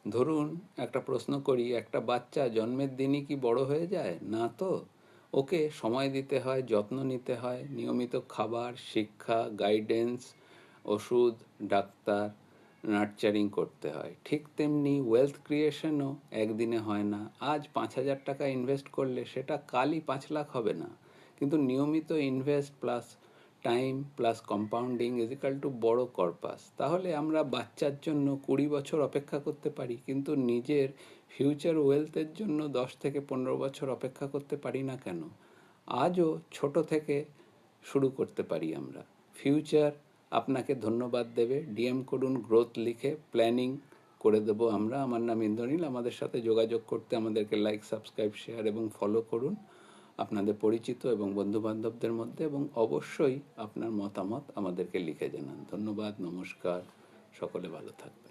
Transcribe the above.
ধরুন একটা প্রশ্ন করি, একটা বাচ্চা জন্মের দিনই কি বড় হয়ে যায়? না তো। ওকে সময় দিতে হয়, যত্ন নিতে হয়, নিয়মিত খাবার, শিক্ষা, গাইডেন্স, ওষুধ, ডাক্তার, নার্চারিং করতে হয়। ঠিক তেমনি ওয়েলথ ক্রিয়েশনও একদিনে হয় না। আজ 5,000 টাকা ইনভেস্ট করলে সেটা কালই 5 লাখ হবে না। কিন্তু নিয়মিত invest plus time plus compounding is equal to বড় কর্পাস। তাহলে আমরা বাচ্চার জন্য 20 বছর অপেক্ষা করতে পারি, কিন্তু নিজের ফিউচার ওয়েলথের জন্য 10 থেকে 15 বছর অপেক্ষা করতে পারি না কেন? আজও ছোট থেকে শুরু করতে পারি আমরা। ফিউচার আপনাকে ধন্যবাদ দেবে। ডিএম করুন গ্রোথ লিখে, প্ল্যানিং করে দেবো আমরা। আমার নাম ইন্দ্রনীল। আমাদের সাথে যোগাযোগ করতে আমাদেরকে লাইক, সাবস্ক্রাইব, শেয়ার এবং ফলো করুন আপনাদের পরিচিত এবং বন্ধুবান্ধবদের মধ্যে, এবং অবশ্যই আপনার মতামত আমাদেরকে লিখে জানান। ধন্যবাদ, নমস্কার, সকলে ভালো থাকবেন।